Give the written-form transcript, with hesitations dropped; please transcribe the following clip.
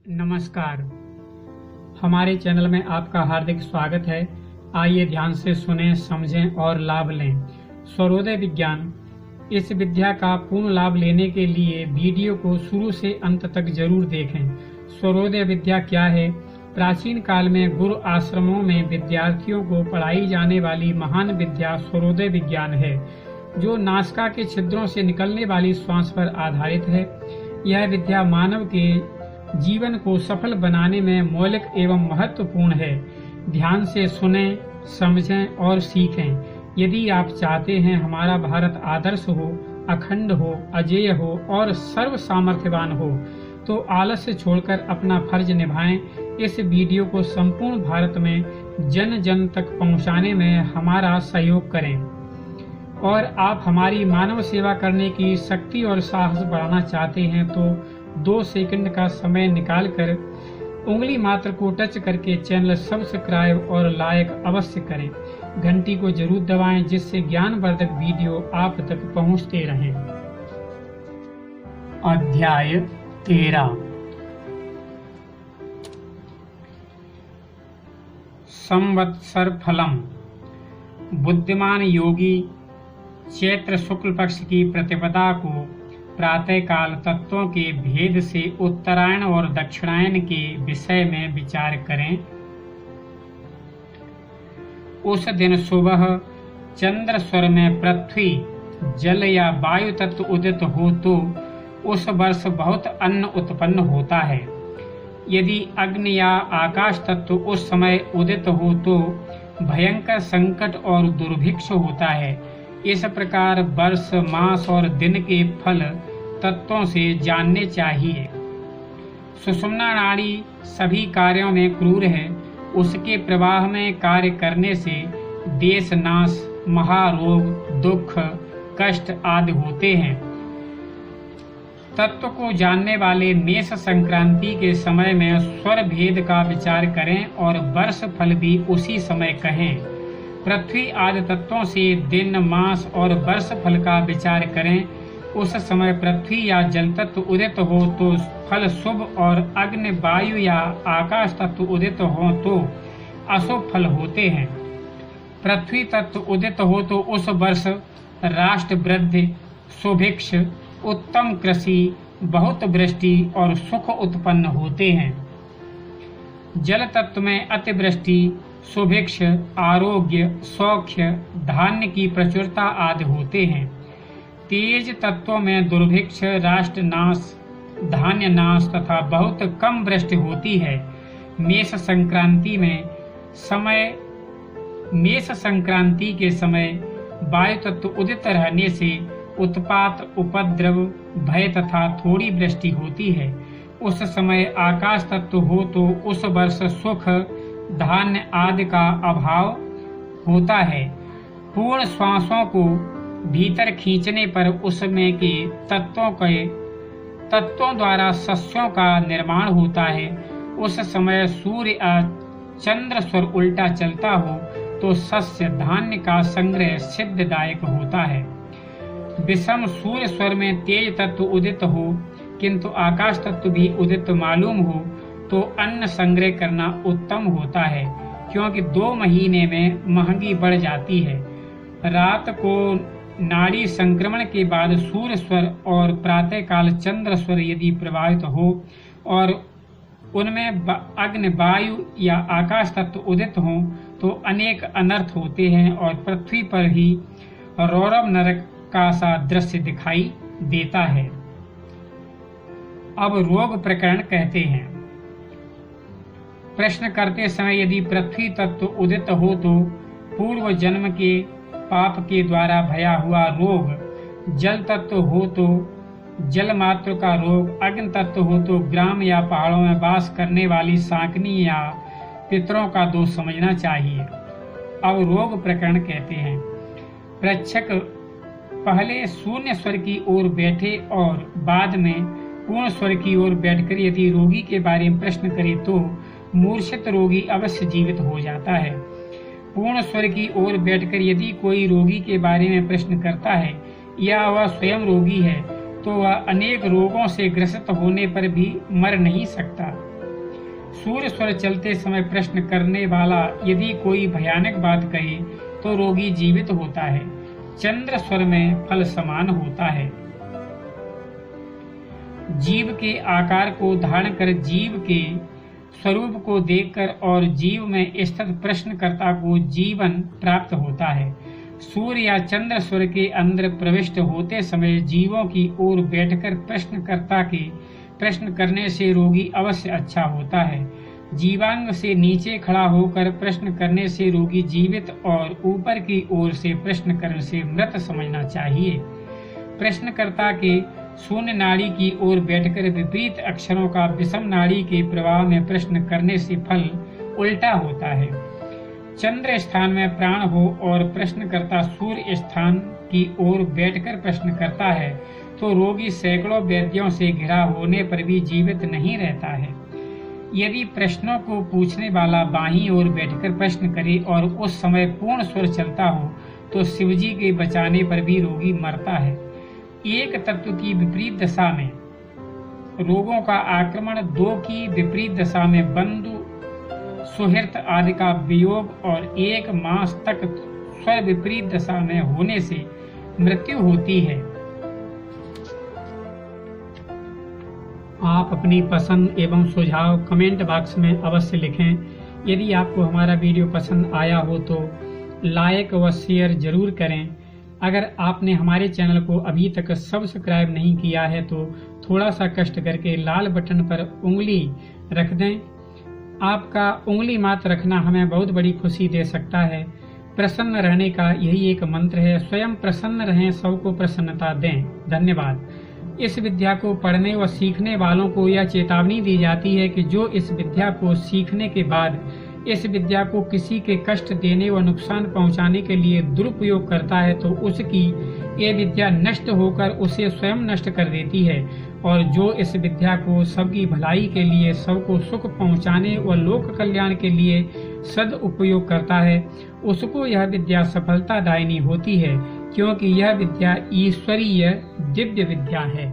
नमस्कार। हमारे चैनल में आपका हार्दिक स्वागत है। आइए ध्यान से सुनें, समझें और लाभ लें। स्वरोदय विज्ञान, इस विद्या का पूर्ण लाभ लेने के लिए वीडियो को शुरू से अंत तक जरूर देखें। स्वरोदय विद्या क्या है? प्राचीन काल में गुरु आश्रमों में विद्यार्थियों को पढ़ाई जाने वाली महान विद्या स्वरोदय विज्ञान है, जो नासिका के छिद्रों से निकलने वाली श्वास पर आधारित है। यह विद्या मानव के जीवन को सफल बनाने में मौलिक एवं महत्वपूर्ण है। ध्यान से सुनें, समझें और सीखें। यदि आप चाहते हैं हमारा भारत आदर्श हो, अखंड हो, अजेय हो और सर्व सामर्थ्यवान हो, तो आलस्य छोड़कर अपना फर्ज निभाएं। इस वीडियो को संपूर्ण भारत में जन जन तक पहुंचाने में हमारा सहयोग करें। और आप हमारी मानव सेवा करने की शक्ति और साहस बढ़ाना चाहते हैं तो 2 सेकंड का समय निकालकर उंगली मात्र को टच करके चैनल सब्सक्राइब और लाइक अवश्य करें। घंटी को जरूर दबाएं, जिससे ज्ञानवर्धक वीडियो आप तक पहुंचते रहें। अध्याय 13। संवत्सर फलम। बुद्धिमान योगी चैत्र शुक्ल पक्ष की प्रतिपदा को प्रातःकाल तत्वों के भेद से उत्तरायण और दक्षिणायन के विषय में विचार करें। उस दिन सुबह चंद्र स्वर में पृथ्वी, जल या वायु तत्व उदित हो तो उस वर्ष बहुत अन्न उत्पन्न होता है। यदि अग्नि या आकाश तत्व उस समय उदित हो तो भयंकर संकट और दुर्भिक्ष होता है। इस प्रकार वर्ष, मास और दिन के फल तत्वों से जानने चाहिए। सुषुम्ना नाड़ी सभी कार्यों में क्रूर है। उसके प्रवाह में कार्य करने से देश नाश, महारोग, दुख, कष्ट आदि होते हैं। तत्व को जानने वाले मेष संक्रांति के समय में स्वर भेद का विचार करें और वर्ष फल भी उसी समय कहें। पृथ्वी आदि तत्वों से दिन, मास और वर्ष फल का विचार करें। उस समय पृथ्वी या जल तत्व उदित हो तो फल शुभ और अग्नि, वायु या आकाश तत्व उदित हो तो अशुभ फल होते हैं। पृथ्वी तत्व उदित हो तो उस वर्ष राष्ट्र वृद्धि, सुभिक्ष, उत्तम कृषि, बहुत वृष्टि और सुख उत्पन्न होते हैं। जल तत्व में अतिवृष्टि, सुभिक्ष, आरोग्य, सौख्य, धान्य की प्रचुरता आदि होते हैं। तेज तत्वों में दुर्भिक्ष, राष्ट्र नाश, धान्य नाश तथा बहुत कम वृष्टि होती है। मेष संक्रांति के समय वायु तत्व उदित रहने से उत्पात, उपद्रव, भय तथा थोड़ी वृष्टि होती है। उस समय आकाश तत्व हो तो उस वर्ष सुख, धान्य आदि का अभाव होता है। पूर्ण श्वासों को भीतर खींचने पर उसमें के तत्वों द्वारा सस्यों का निर्माण होता है। उस समय सूर्य या चंद्र स्वर उल्टा चलता हो तो सस्य, धान्य का संग्रह सिद्धदायक होता है। विषम सूर्य स्वर में तेज तत्व उदित हो किंतु आकाश तत्व भी उदित मालूम हो तो अन्न संग्रह करना उत्तम होता है, क्योंकि 2 महीने में महंगी बढ़ जाती है। रात को नाड़ी संक्रमण के बाद सूर्य स्वर और प्रातःकाल चंद्र स्वर यदि प्रभावित हो और उनमें अग्नि, वायु या आकाश तत्व उदित हो तो अनेक अनर्थ होते हैं और पृथ्वी पर ही रौरव नरक का सा दृश्य दिखाई देता है। अब रोग प्रकरण कहते हैं। प्रश्न करते समय यदि पृथ्वी तत्व उदित हो तो पूर्व जन्म के पाप के द्वारा भया हुआ रोग, जल तत्व हो तो जल मात्र का रोग, अग्नि तत्व हो तो ग्राम या पहाड़ों में वास करने वाली शाकनी या पितरों का दोष समझना चाहिए। अब रोग प्रकरण कहते हैं। परीक्षक पहले शून्य स्वर की ओर बैठे और बाद में पूर्ण स्वर की ओर बैठकर यदि रोगी के बारे में प्रश्न करे तो मूर्छित रोगी अवश्य जीवित हो जाता है। पूर्ण स्वर की ओर बैठकर यदि कोई रोगी के बारे में प्रश्न करता है या वह स्वयं रोगी है तो वह अनेक रोगों से ग्रसित होने पर भी मर नहीं सकता। सूर्य स्वर चलते समय प्रश्न करने वाला यदि कोई भयानक बात कहे तो रोगी जीवित होता है। चंद्र स्वर में फल समान होता है। जीव के आकार को धारण कर जीव के स्वरूप को देखकर और जीव में स्थित प्रश्नकर्ता को जीवन प्राप्त होता है। सूर्य या चंद्र स्वर के अंदर प्रविष्ट होते समय जीवों की ओर बैठकर प्रश्नकर्ता के प्रश्न करने से रोगी अवश्य अच्छा होता है। जीवांग से नीचे खड़ा होकर प्रश्न करने से रोगी जीवित और ऊपर की ओर से प्रश्न करने से मृत समझना चाहिए। प्रश्नकर्ता के शून्य नाड़ी की ओर बैठकर विपरीत अक्षरों का विषम नाड़ी के प्रवाह में प्रश्न करने से फल उल्टा होता है। चंद्र स्थान में प्राण हो और प्रश्नकर्ता सूर्य स्थान की ओर बैठकर प्रश्न करता है तो रोगी सैकड़ों वैद्यों से घिरा होने पर भी जीवित नहीं रहता है। यदि प्रश्नों को पूछने वाला बाईं ओर बैठकर प्रश्न करे और उस समय पूर्ण स्वर चलता हो तो शिवजी के बचाने पर भी रोगी मरता है। एक तत्व की विपरीत दशा में रोगों का आक्रमण, दो की विपरीत दशा में बंधु सुहृत आदि का वियोग और एक मास तक स्वर विपरीत दशा में होने से मृत्यु होती है। आप अपनी पसंद एवं सुझाव कमेंट बॉक्स में अवश्य लिखें। यदि आपको हमारा वीडियो पसंद आया हो तो लाइक व शेयर जरूर करें। अगर आपने हमारे चैनल को अभी तक सब्सक्राइब नहीं किया है तो थोड़ा सा कष्ट करके लाल बटन पर उंगली रख दें। आपका उंगली मात्र रखना हमें बहुत बड़ी खुशी दे सकता है। प्रसन्न रहने का यही एक मंत्र है, स्वयं प्रसन्न रहें, सबको प्रसन्नता दें। धन्यवाद। इस विद्या को पढ़ने व सीखने वालों को यह चेतावनी दी जाती है कि जो इस विद्या को सीखने के बाद इस विद्या को किसी के कष्ट देने व नुकसान पहुंचाने के लिए दुरुपयोग करता है तो उसकी ये विद्या नष्ट होकर उसे स्वयं नष्ट कर देती है, और जो इस विद्या को सबकी भलाई के लिए, सबको सुख पहुंचाने व लोक कल्याण के लिए सदुपयोग करता है उसको यह विद्या सफलतादायिनी होती है, क्योंकि यह विद्या ईश्वरीय दिव्य विद्या है।